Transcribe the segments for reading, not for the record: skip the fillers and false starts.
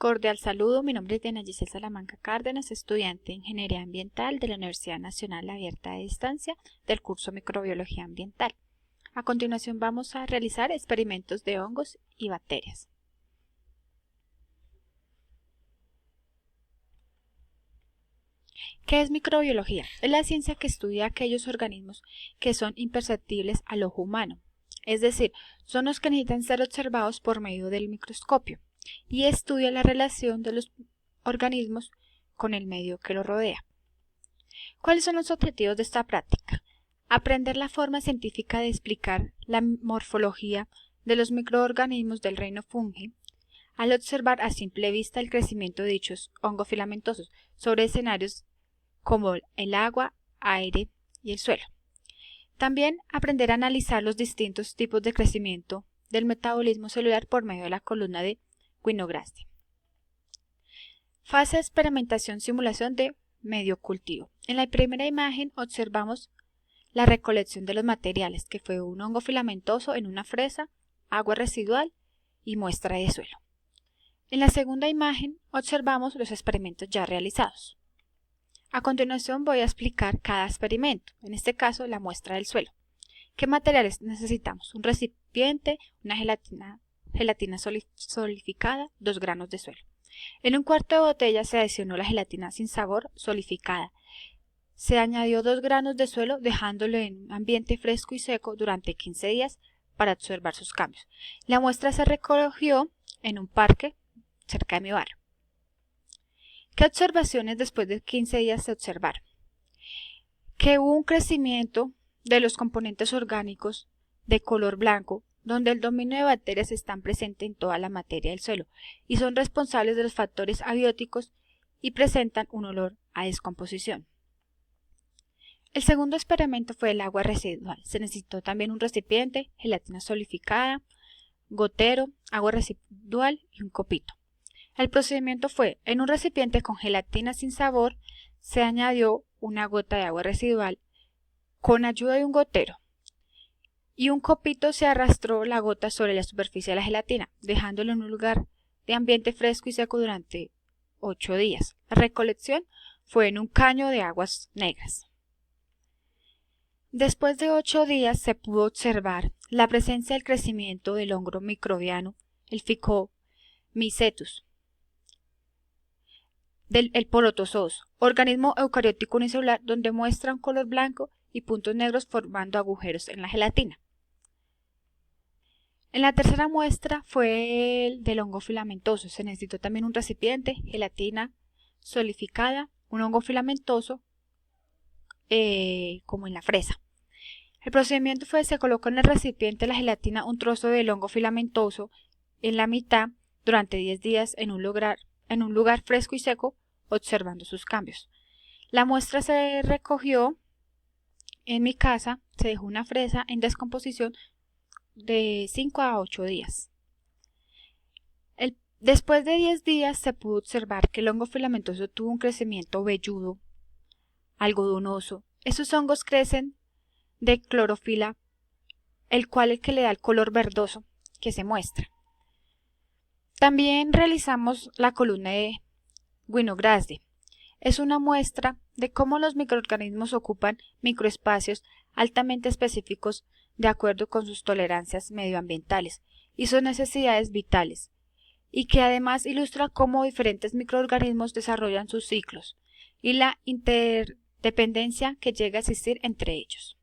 Cordial saludo, mi nombre es Diana Giselle Salamanca Cárdenas, estudiante de Ingeniería Ambiental de la Universidad Nacional Abierta de Distancia del curso Microbiología Ambiental. A continuación vamos a realizar experimentos de hongos y bacterias. ¿Qué es microbiología? Es la ciencia que estudia aquellos organismos que son imperceptibles al ojo humano, es decir, son los que necesitan ser observados por medio del microscopio, y estudia la relación de los organismos con el medio que los rodea. ¿Cuáles son los objetivos de esta práctica? Aprender la forma científica de explicar la morfología de los microorganismos del reino fungi, al observar a simple vista el crecimiento de dichos hongos filamentosos sobre escenarios como el agua, aire y el suelo. También aprender a analizar los distintos tipos de crecimiento del metabolismo celular por medio de la columna de Winograd. Fase de experimentación-simulación de medio cultivo. En la primera imagen observamos la recolección de los materiales, que fue un hongo filamentoso en una fresa, agua residual y muestra de suelo. En la segunda imagen observamos los experimentos ya realizados. A continuación voy a explicar cada experimento, en este caso la muestra del suelo. ¿Qué materiales necesitamos? Un recipiente, una gelatina solidificada, 2 granos de suelo. En un cuarto de botella se adicionó la gelatina sin sabor solidificada. Se añadió 2 granos de suelo dejándolo en un ambiente fresco y seco durante 15 días para observar sus cambios. La muestra se recogió en un parque cerca de mi barrio. ¿Qué observaciones después de 15 días se observaron? Que hubo un crecimiento de los componentes orgánicos de color blanco, donde el dominio de bacterias están presentes en toda la materia del suelo y son responsables de los factores abióticos y presentan un olor a descomposición. El segundo experimento fue el agua residual. Se necesitó también un recipiente, gelatina solidificada, gotero, agua residual y un copito. El procedimiento fue, en un recipiente con gelatina sin sabor, se añadió una gota de agua residual con ayuda de un gotero y un copito se arrastró la gota sobre la superficie de la gelatina, dejándolo en un lugar de ambiente fresco y seco durante 8 días. La recolección fue en un caño de aguas negras. Después de 8 días se pudo observar la presencia del crecimiento del hongo microbiano, el Phycomycetus, el Porotozoos, organismo eucariótico unicelular donde muestra un color blanco y puntos negros formando agujeros en la gelatina. En la tercera muestra fue el del hongo filamentoso. Se necesitó también un recipiente, gelatina solidificada, un hongo filamentoso como en la fresa. El procedimiento fue: se colocó en el recipiente la gelatina un trozo del hongo filamentoso en la mitad durante 10 días en un lugar fresco y seco, observando sus cambios. La muestra se recogió en mi casa, se dejó una fresa en descomposición de 5 a 8 días. Después de 10 días se pudo observar que el hongo filamentoso tuvo un crecimiento velludo, algodonoso. Esos hongos crecen de clorofila, el cual es el que le da el color verdoso que se muestra. También realizamos la columna de Winograd. Es una muestra de cómo los microorganismos ocupan microespacios altamente específicos de acuerdo con sus tolerancias medioambientales y sus necesidades vitales, y que además ilustra cómo diferentes microorganismos desarrollan sus ciclos y la interdependencia que llega a existir entre ellos.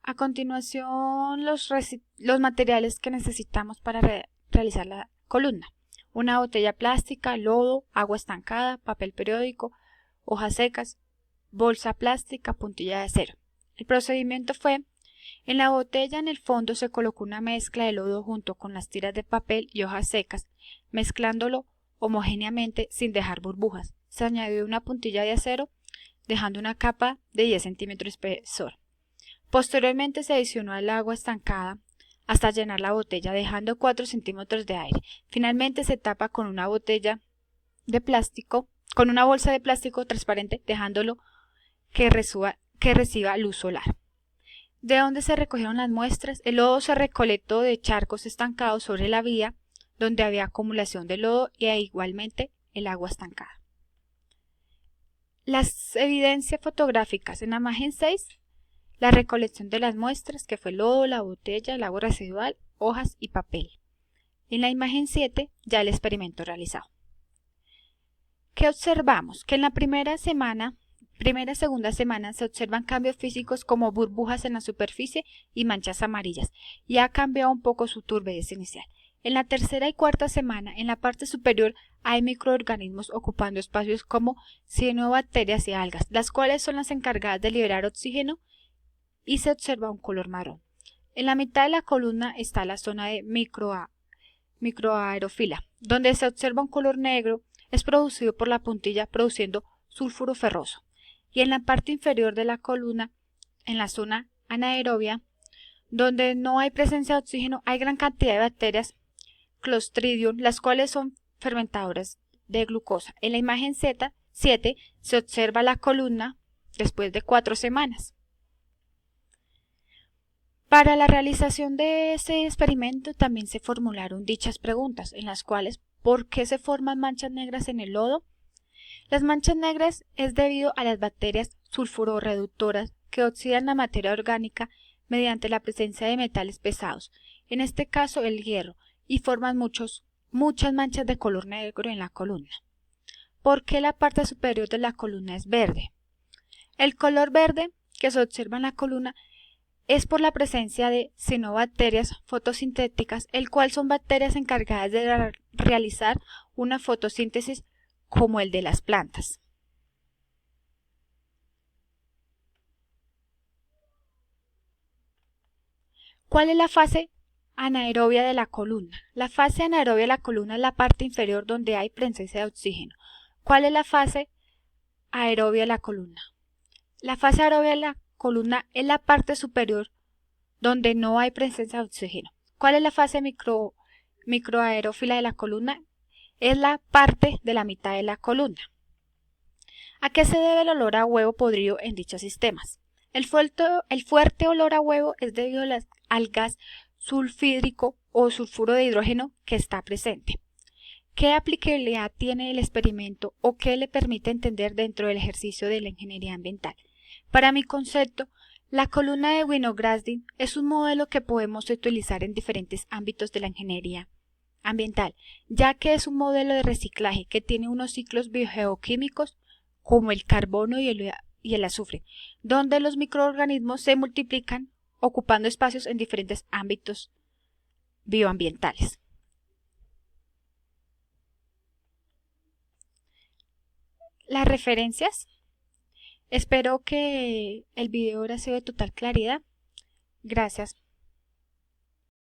A continuación, los materiales que necesitamos para realizar la columna: una botella plástica, lodo, agua estancada, papel periódico, hojas secas, bolsa plástica, puntilla de acero. El procedimiento fue: en la botella en el fondo se colocó una mezcla de lodo junto con las tiras de papel y hojas secas, mezclándolo homogéneamente sin dejar burbujas. Se añadió una puntilla de acero, dejando una capa de 10 centímetros de espesor. Posteriormente se adicionó al agua estancada hasta llenar la botella, dejando 4 centímetros de aire. Finalmente se tapa con una bolsa de plástico transparente, dejándolo que reciba luz solar. ¿De dónde se recogieron las muestras? El lodo se recolectó de charcos estancados sobre la vía donde había acumulación de lodo y igualmente el agua estancada. Las evidencias fotográficas en la imagen 6, la recolección de las muestras, que fue lodo, la botella, el agua residual, hojas y papel. En la imagen 7, ya el experimento realizado. ¿Qué observamos? Que en la primera y segunda semana se observan cambios físicos como burbujas en la superficie y manchas amarillas, y ha cambiado un poco su turbidez inicial. En la tercera y cuarta semana, en la parte superior, hay microorganismos ocupando espacios como cianobacterias y algas, las cuales son las encargadas de liberar oxígeno, y se observa un color marrón. En la mitad de la columna está la zona de microaerofila, donde se observa un color negro, es producido por la puntilla produciendo sulfuro ferroso. Y en la parte inferior de la columna, en la zona anaerobia, donde no hay presencia de oxígeno, hay gran cantidad de bacterias Clostridium, las cuales son fermentadoras de glucosa. En la imagen 7 se observa la columna después de 4 semanas. Para la realización de este experimento también se formularon dichas preguntas, en las cuales ¿por qué se forman manchas negras en el lodo? Las manchas negras es debido a las bacterias sulfurorreductoras que oxidan la materia orgánica mediante la presencia de metales pesados, en este caso el hierro, y forman muchas manchas de color negro en la columna. ¿Por qué la parte superior de la columna es verde? El color verde que se observa en la columna es por la presencia de cianobacterias fotosintéticas, el cual son bacterias encargadas de realizar una fotosíntesis como el de las plantas. ¿Cuál es la fase anaerobia de la columna? La fase anaerobia de la columna es la parte inferior donde hay presencia de oxígeno. ¿Cuál es la fase aerobia de la columna? La fase aerobia de la columna es la parte superior donde no hay presencia de oxígeno. ¿Cuál es la fase microaerófila de la columna? Es la parte de la mitad de la columna. ¿A qué se debe el olor a huevo podrido en dichos sistemas? El fuerte olor a huevo es debido al gas sulfídrico o sulfuro de hidrógeno que está presente. ¿Qué aplicabilidad tiene el experimento o qué le permite entender dentro del ejercicio de la ingeniería ambiental? Para mi concepto, la columna de Winograd es un modelo que podemos utilizar en diferentes ámbitos de la ingeniería ambiental, ya que es un modelo de reciclaje que tiene unos ciclos biogeoquímicos como el carbono y el azufre, donde los microorganismos se multiplican ocupando espacios en diferentes ámbitos bioambientales. Las referencias. Espero que el video haya sido de total claridad. Gracias.